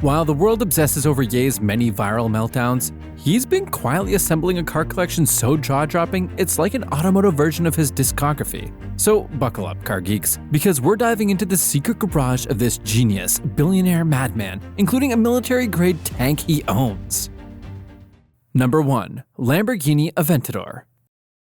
While the world obsesses over Ye's many viral meltdowns, he's been quietly assembling a car collection so jaw-dropping it's like an automotive version of his discography. So buckle up, car geeks, because we're diving into the secret garage of this genius, billionaire madman, including a military-grade tank he owns. Number 1. Lamborghini Aventador.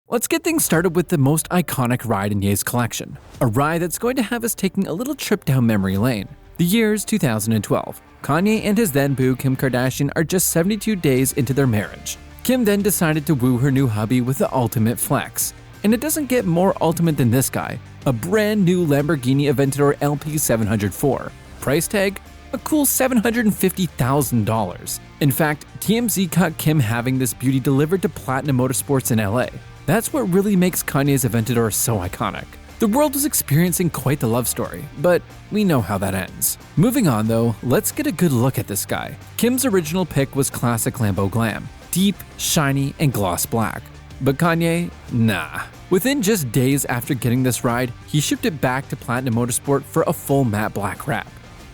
Let's get things started with the most iconic ride in Ye's collection, a ride that's going to have us taking a little trip down memory lane. The year's 2012. Kanye and his then-boo Kim Kardashian are just 72 days into their marriage. Kim then decided to woo her new hubby with the ultimate flex. And it doesn't get more ultimate than this guy, a brand new Lamborghini Aventador LP 704. Price tag? A cool $750,000. In fact, TMZ caught Kim having this beauty delivered to Platinum Motorsports in LA. That's what really makes Kanye's Aventador so iconic. The world was experiencing quite the love story, but we know how that ends. Moving on though, let's get a good look at this guy. Kim's original pick was classic Lambo glam, deep, shiny, and gloss black. But Kanye? Nah. Within just days after getting this ride, he shipped it back to Platinum Motorsport for a full matte black wrap.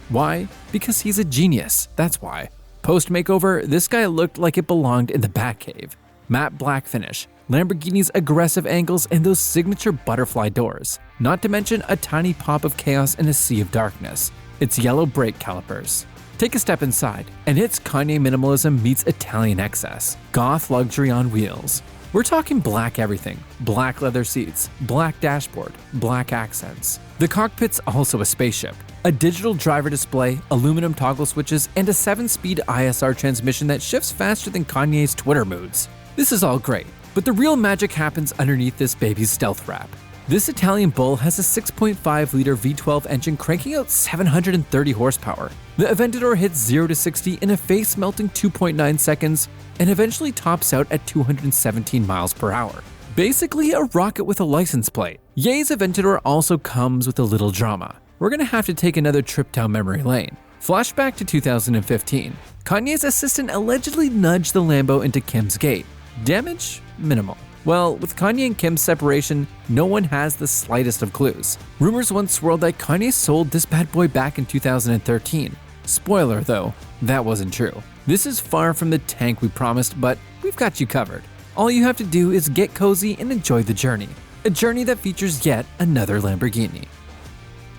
Why? Because he's a genius, that's why. Post-makeover, this guy looked like it belonged in the Batcave. Matte black finish, Lamborghini's aggressive angles, and those signature butterfly doors. Not to mention a tiny pop of chaos in a sea of darkness. It's yellow brake calipers. Take a step inside, and it's Kanye minimalism meets Italian excess. Goth luxury on wheels. We're talking black everything. Black leather seats, black dashboard, black accents. The cockpit's also a spaceship. A digital driver display, aluminum toggle switches, and a 7-speed ISR transmission that shifts faster than Kanye's Twitter moods. This is all great, but the real magic happens underneath this baby's stealth wrap. This Italian bull has a 6.5-liter V12 engine cranking out 730 horsepower. The Aventador hits 0 to 60 in a face-melting 2.9 seconds and eventually tops out at 217 miles per hour. Basically a rocket with a license plate. Ye's Aventador also comes with a little drama. We're gonna have to take another trip down memory lane. Flashback to 2015. Kanye's assistant allegedly nudged the Lambo into Kim's gate. Damage? Minimal. Well, with Kanye and Kim's separation, no one has the slightest of clues. Rumors once swirled that Kanye sold this bad boy back in 2013. Spoiler though, that wasn't true. This is far from the tank we promised, but we've got you covered. All you have to do is get cozy and enjoy the journey. A journey that features yet another Lamborghini.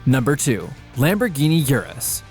Number 2. Lamborghini Urus.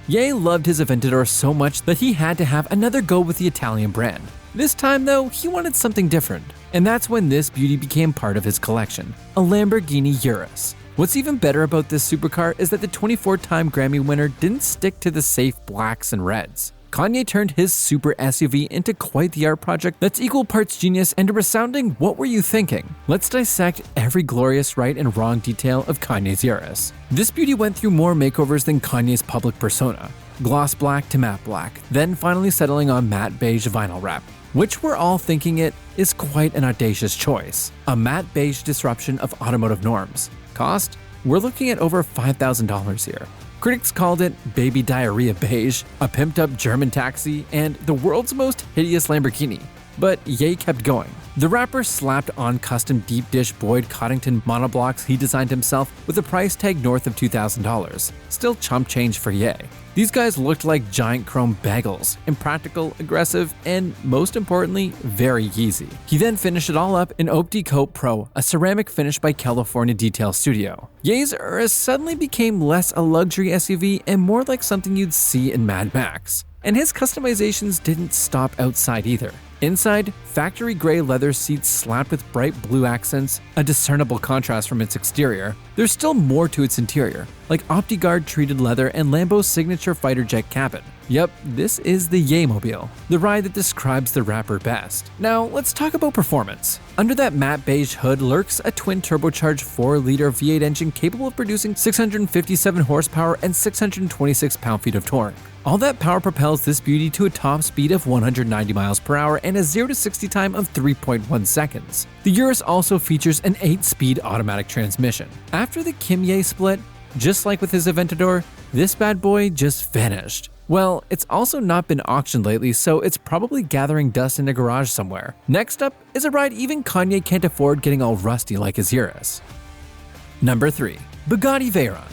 Ye loved his Aventador so much that he had to have another go with the Italian brand. This time though, he wanted something different, and that's when this beauty became part of his collection, a Lamborghini Urus. What's even better about this supercar is that the 24-time Grammy winner didn't stick to the safe blacks and reds. Kanye turned his super SUV into quite the art project that's equal parts genius and a resounding "what were you thinking?" Let's dissect every glorious right and wrong detail of Kanye's Urus. This beauty went through more makeovers than Kanye's public persona. Gloss black to matte black, then finally settling on matte beige vinyl wrap, which we're all thinking it is quite an audacious choice. A matte beige disruption of automotive norms. Cost? We're looking at over $5,000 here. Critics called it baby diarrhea beige, a pimped up German taxi, and the world's most hideous Lamborghini. But Ye kept going. The rapper slapped on custom deep dish Boyd Coddington monoblocks he designed himself with a price tag north of $2,000. Still chump change for Ye. These guys looked like giant chrome bagels, impractical, aggressive, and most importantly, very Yeezy. He then finished it all up in Haute Déco Pro, a ceramic finish by California Detail Studio. Ye's Urus suddenly became less a luxury SUV and more like something you'd see in Mad Max. And his customizations didn't stop outside either. Inside, factory gray leather seats slapped with bright blue accents, a discernible contrast from its exterior. There's still more to its interior, like OptiGuard treated leather and Lambo's signature fighter jet cabin. Yep, this is the Ye-mobile, the ride that describes the rapper best. Now, let's talk about performance. Under that matte beige hood lurks a twin turbocharged 4-liter V8 engine capable of producing 657 horsepower and 626 pound-feet of torque. All that power propels this beauty to a top speed of 190 miles per hour and a 0 to 60 time of 3.1 seconds. The Urus also features an 8-speed automatic transmission. After the Kim-Ye split, just like with his Aventador, this bad boy just vanished. Well, it's also not been auctioned lately, so it's probably gathering dust in a garage somewhere. Next up is a ride even Kanye can't afford getting all rusty like his Urus. Number 3. Bugatti Veyron.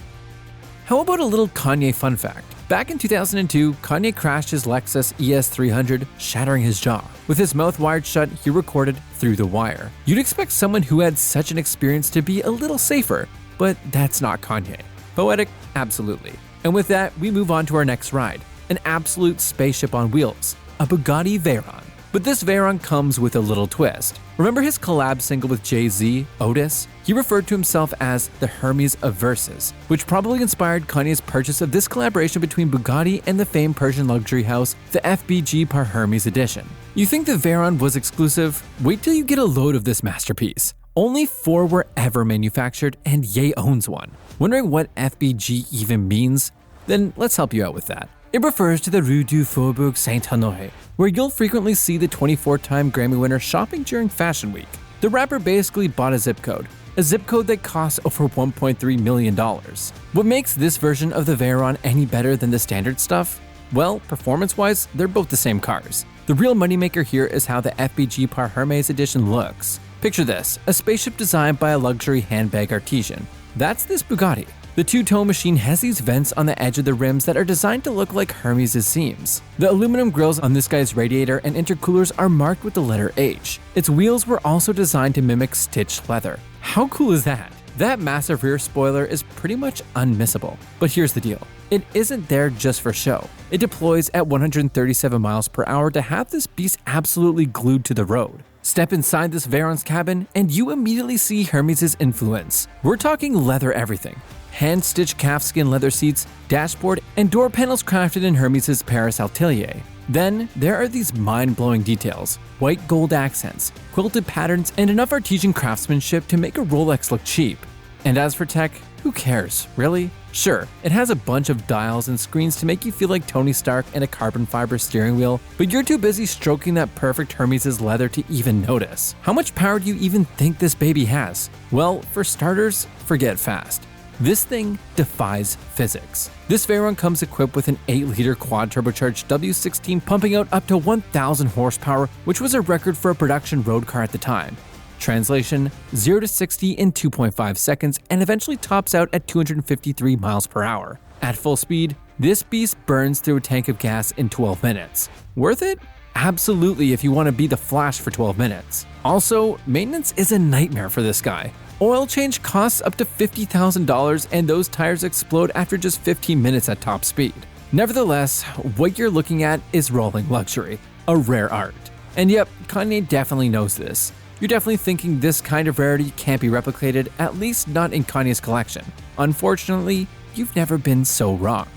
How about a little Kanye fun fact? Back in 2002, Kanye crashed his Lexus ES300, shattering his jaw. With his mouth wired shut, he recorded "Through the Wire." You'd expect someone who had such an experience to be a little safer, but that's not Kanye. Poetic? Absolutely. And with that, we move on to our next ride, an absolute spaceship on wheels, a Bugatti Veyron. But this Veyron comes with a little twist. Remember his collab single with Jay-Z, Otis? He referred to himself as the Hermes of Verses, which probably inspired Kanye's purchase of this collaboration between Bugatti and the famed Persian luxury house, the FBG par Hermes edition. You think the Veyron was exclusive? Wait till you get a load of this masterpiece. Only 4 were ever manufactured, and Ye owns one. Wondering what FBG even means? Then let's help you out with that. It refers to the Rue du Faubourg Saint-Honoré, where you'll frequently see the 24-time Grammy winner shopping during Fashion Week. The rapper basically bought a zip code that costs over $1.3 million. What makes this version of the Veyron any better than the standard stuff? Well, performance-wise, they're both the same cars. The real moneymaker here is how the FBG par Hermes edition looks. Picture this, a spaceship designed by a luxury handbag artisan. That's this Bugatti. The two-tone machine has these vents on the edge of the rims that are designed to look like Hermes' seams. The aluminum grills on this guy's radiator and intercoolers are marked with the letter H. Its wheels were also designed to mimic stitched leather. How cool is that? That massive rear spoiler is pretty much unmissable. But here's the deal. It isn't there just for show. It deploys at 137 miles per hour to have this beast absolutely glued to the road. Step inside this Veyron's cabin and you immediately see Hermes' influence. We're talking leather everything. Hand-stitched calfskin leather seats, dashboard, and door panels crafted in Hermes' Paris Atelier. Then, there are these mind-blowing details, white gold accents, quilted patterns, and enough artisan craftsmanship to make a Rolex look cheap. And as for tech, who cares, really? Sure, it has a bunch of dials and screens to make you feel like Tony Stark and a carbon fiber steering wheel, but you're too busy stroking that perfect Hermes' leather to even notice. How much power do you even think this baby has? Well, for starters, forget fast. This thing defies physics. This Veyron comes equipped with an 8-liter quad-turbocharged W16 pumping out up to 1,000 horsepower, which was a record for a production road car at the time. Translation, 0 to 60 in 2.5 seconds and eventually tops out at 253 miles per hour. At full speed, this beast burns through a tank of gas in 12 minutes. Worth it? Absolutely if you want to be the Flash for 12 minutes. Also, maintenance is a nightmare for this guy. Oil change costs up to $50,000 and those tires explode after just 15 minutes at top speed. Nevertheless, what you're looking at is rolling luxury, a rare art. And yep, Kanye definitely knows this. You're definitely thinking this kind of rarity can't be replicated, at least not in Kanye's collection. Unfortunately, you've never been so wrong.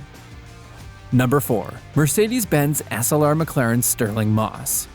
Number 4. Mercedes-Benz SLR McLaren Sterling Moss.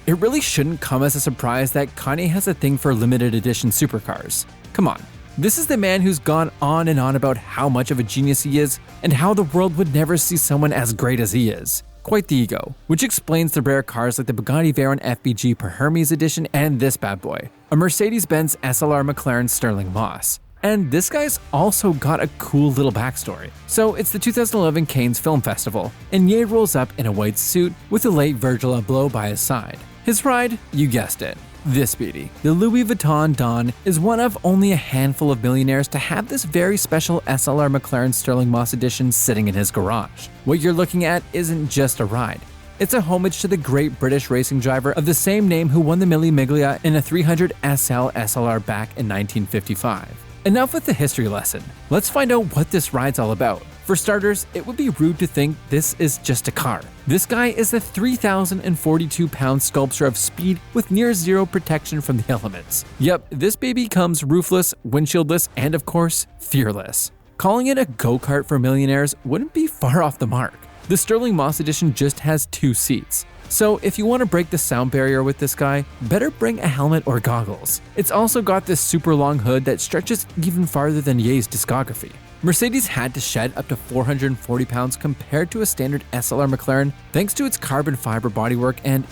It really shouldn't come as a surprise that Kanye has a thing for limited edition supercars. Come on, this is the man who's gone on and on about how much of a genius he is and how the world would never see someone as great as he is. Quite the ego, which explains the rare cars like the Bugatti Veyron FBG per Hermes edition and this bad boy, a Mercedes-Benz SLR McLaren Sterling Moss. And this guy's also got a cool little backstory. So it's the 2011 Cannes Film Festival, and Ye rolls up in a white suit with the late Virgil Abloh by his side. His ride, you guessed it, this beauty. The Louis Vuitton Don is one of only a handful of millionaires to have this very special SLR McLaren Sterling Moss edition sitting in his garage. What you're looking at isn't just a ride. It's a homage to the great British racing driver of the same name who won the Mille Miglia in a 300 SL SLR back in 1955. Enough with the history lesson. Let's find out what this ride's all about. For starters, it would be rude to think this is just a car. This guy is the 3,042-pound sculpture of speed with near zero protection from the elements. Yep, this baby comes roofless, windshieldless, and of course, fearless. Calling it a go-kart for millionaires wouldn't be far off the mark. The Sterling Moss edition just has 2 seats. So if you want to break the sound barrier with this guy, better bring a helmet or goggles. It's also got this super long hood that stretches even farther than Ye's discography. Mercedes had to shed up to 440 pounds compared to a standard SLR McLaren thanks to its carbon fiber bodywork and,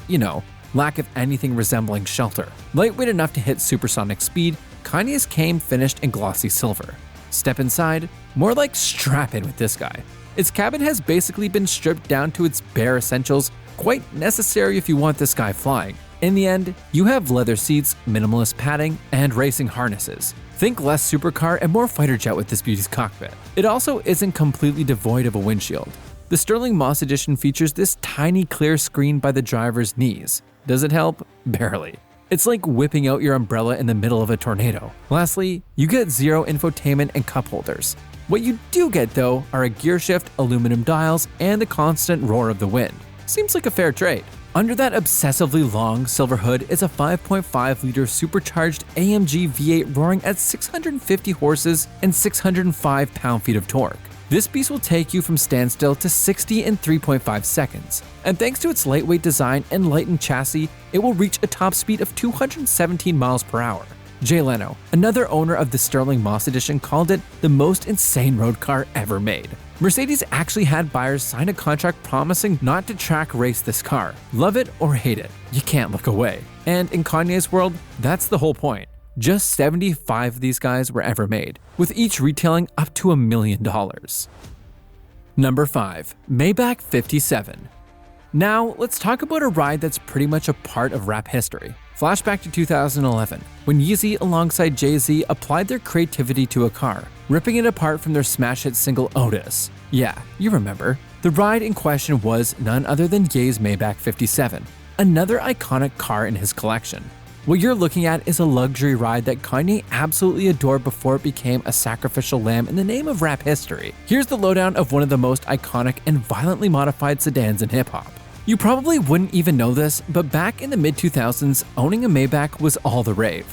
lack of anything resembling shelter. Lightweight enough to hit supersonic speed, Kanye's came finished in glossy silver. Step inside, more like strap in with this guy. Its cabin has basically been stripped down to its bare essentials, quite necessary if you want this guy flying. In the end, you have leather seats, minimalist padding, and racing harnesses. Think less supercar and more fighter jet with this beauty's cockpit. It also isn't completely devoid of a windshield. The Sterling Moss Edition features this tiny clear screen by the driver's knees. Does it help? Barely. It's like whipping out your umbrella in the middle of a tornado. Lastly, you get zero infotainment and cup holders. What you do get though are a gear shift, aluminum dials, and the constant roar of the wind. Seems like a fair trade. Under that obsessively long silver hood is a 5.5-liter supercharged AMG V8 roaring at 650 horses and 605 pound-feet of torque. This beast will take you from standstill to 60 in 3.5 seconds, and thanks to its lightweight design and lightened chassis, it will reach a top speed of 217 miles per hour. Jay Leno, another owner of the Sterling Moss Edition, called it the most insane road car ever made. Mercedes actually had buyers sign a contract promising not to track race this car. Love it or hate it, you can't look away. And in Kanye's world, that's the whole point. Just 75 of these guys were ever made, with each retailing up to $1 million. Number 5. Maybach 57. Now, let's talk about a ride that's pretty much a part of rap history. Flashback to 2011, when Yeezy alongside Jay-Z applied their creativity to a car, ripping it apart from their smash hit single Otis. Yeah, you remember. The ride in question was none other than Ye's Maybach 57, another iconic car in his collection. What you're looking at is a luxury ride that Kanye absolutely adored before it became a sacrificial lamb in the name of rap history. Here's the lowdown of one of the most iconic and violently modified sedans in hip-hop. You probably wouldn't even know this, but back in the mid-2000s, owning a Maybach was all the rave.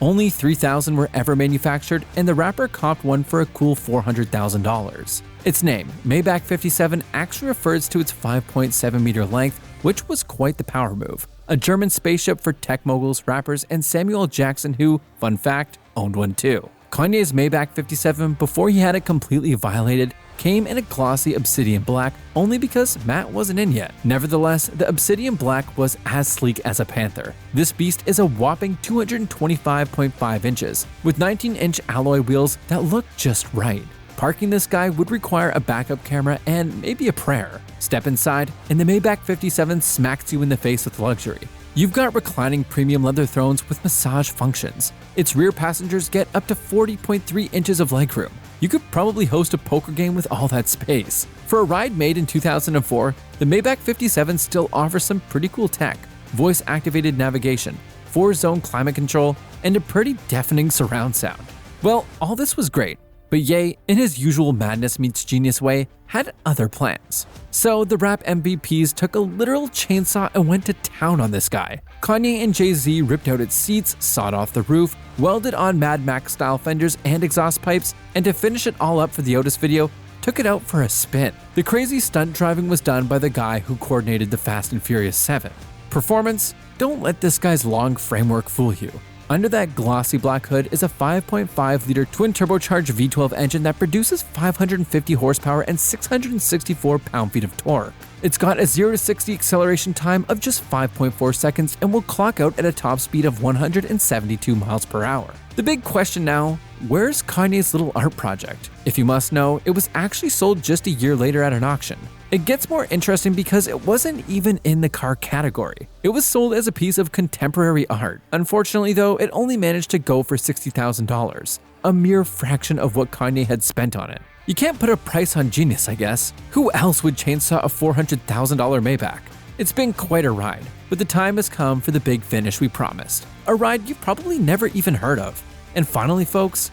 Only 3,000 were ever manufactured, and the rapper copped one for a cool $400,000. Its name, Maybach 57, actually refers to its 5.7-meter length, which was quite the power move. A German spaceship for tech moguls, rappers, and Samuel L. Jackson who, fun fact, owned one too. Kanye's Maybach 57, before he had it completely violated, came in a glossy obsidian black only because Matt wasn't in yet. Nevertheless, the obsidian black was as sleek as a panther. This beast is a whopping 225.5 inches, with 19-inch alloy wheels that look just right. Parking this guy would require a backup camera and maybe a prayer. Step inside, and the Maybach 57 smacks you in the face with luxury. You've got reclining premium leather thrones with massage functions. Its rear passengers get up to 40.3 inches of legroom. You could probably host a poker game with all that space. For a ride made in 2004, the Maybach 57 still offers some pretty cool tech: voice-activated navigation, 4-zone climate control, and a pretty deafening surround sound. Well, all this was great, but Ye, in his usual madness meets genius way, had other plans. So the rap MVPs took a literal chainsaw and went to town on this guy. Kanye and Jay-Z ripped out its seats, sawed off the roof, welded on Mad Max-style fenders and exhaust pipes, and to finish it all up for the Otis video, took it out for a spin. The crazy stunt driving was done by the guy who coordinated the Fast and Furious 7. Performance? Don't let this guy's long framework fool you. Under that glossy black hood is a 5.5-liter twin-turbocharged V12 engine that produces 550 horsepower and 664 pound-feet of torque. It's got a 0 to 60 acceleration time of just 5.4 seconds and will clock out at a top speed of 172 miles per hour. The big question now, where's Kanye's little art project? If you must know, it was actually sold just a year later at an auction. It gets more interesting because it wasn't even in the car category. It was sold as a piece of contemporary art. Unfortunately though, it only managed to go for $60,000, a mere fraction of what Kanye had spent on it. You can't put a price on genius, I guess. Who else would chainsaw a $400,000 Maybach? It's been quite a ride, but the time has come for the big finish we promised. A ride you've probably never even heard of. And finally folks,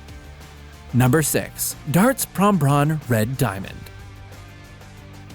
number 6. Dartz Prombron Red Diamond.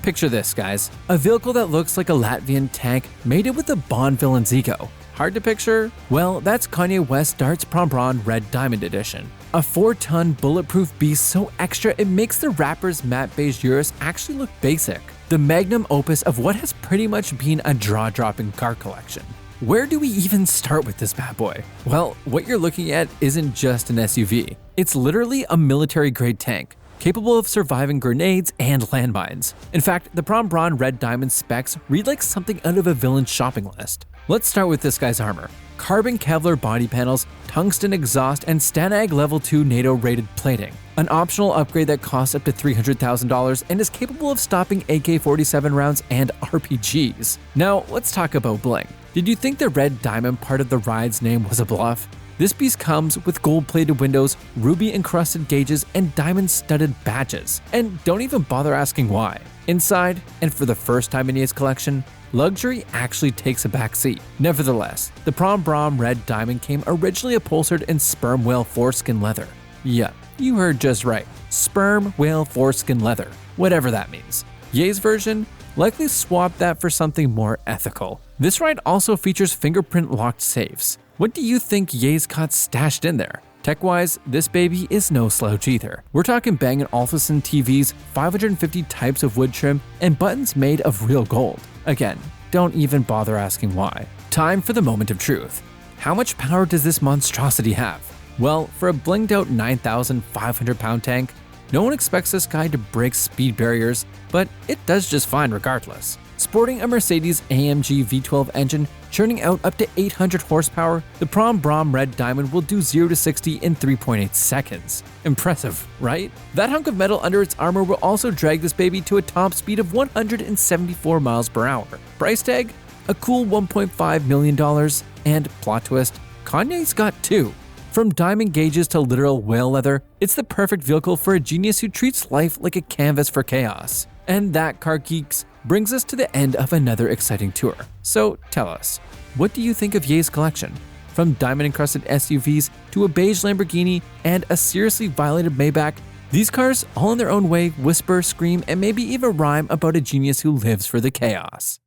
Picture this, guys. A vehicle that looks like a Latvian tank mated with a Bond villain's ego. Hard to picture? Well, that's Kanye West Dartz Prombron Red Diamond Edition. A 4-ton bulletproof beast so extra it makes the rapper's matte beige Urus actually look basic. The magnum opus of what has pretty much been a jaw-dropping car collection. Where do we even start with this bad boy? Well, what you're looking at isn't just an SUV. It's literally a military-grade tank, capable of surviving grenades and landmines. In fact, the Prombron Red Diamond specs read like something out of a villain's shopping list. Let's start with this guy's armor. Carbon Kevlar body panels, tungsten exhaust, and Stanag Level 2 NATO-rated plating. An optional upgrade that costs up to $300,000 and is capable of stopping AK-47 rounds and RPGs. Now, let's talk about bling. Did you think the Red Diamond part of the ride's name was a bluff? This beast comes with gold-plated windows, ruby-encrusted gauges, and diamond-studded badges. And don't even bother asking why. Inside, and for the first time in Ye's collection, luxury actually takes a backseat. Nevertheless, the Prombron red diamond came originally upholstered in sperm whale foreskin leather. Yeah, you heard just right. Sperm whale foreskin leather, whatever that means. Ye's version likely swapped that for something more ethical. This ride also features fingerprint-locked safes. What do you think Ye's got stashed in there? Tech-wise, this baby is no slouch either. We're talking Bang & Olufsen TVs, 550 types of wood trim, and buttons made of real gold. Again, don't even bother asking why. Time for the moment of truth. How much power does this monstrosity have? Well, for a blinged out 9,500-pound tank, no one expects this guy to break speed barriers, but it does just fine regardless. Sporting a Mercedes-AMG V12 engine churning out up to 800 horsepower, the Prombron Red Diamond will do 0 to 60 in 3.8 seconds. Impressive, right? That hunk of metal under its armor will also drag this baby to a top speed of 174 miles per hour. Price tag? A cool $1.5 million, and plot twist, Kanye's got two. From diamond gauges to literal whale leather, it's the perfect vehicle for a genius who treats life like a canvas for chaos. And that, car geeks, brings us to the end of another exciting tour. So tell us, what do you think of Ye's collection? From diamond-encrusted SUVs to a beige Lamborghini and a seriously violated Maybach, these cars, all in their own way, whisper, scream, and maybe even rhyme about a genius who lives for the chaos.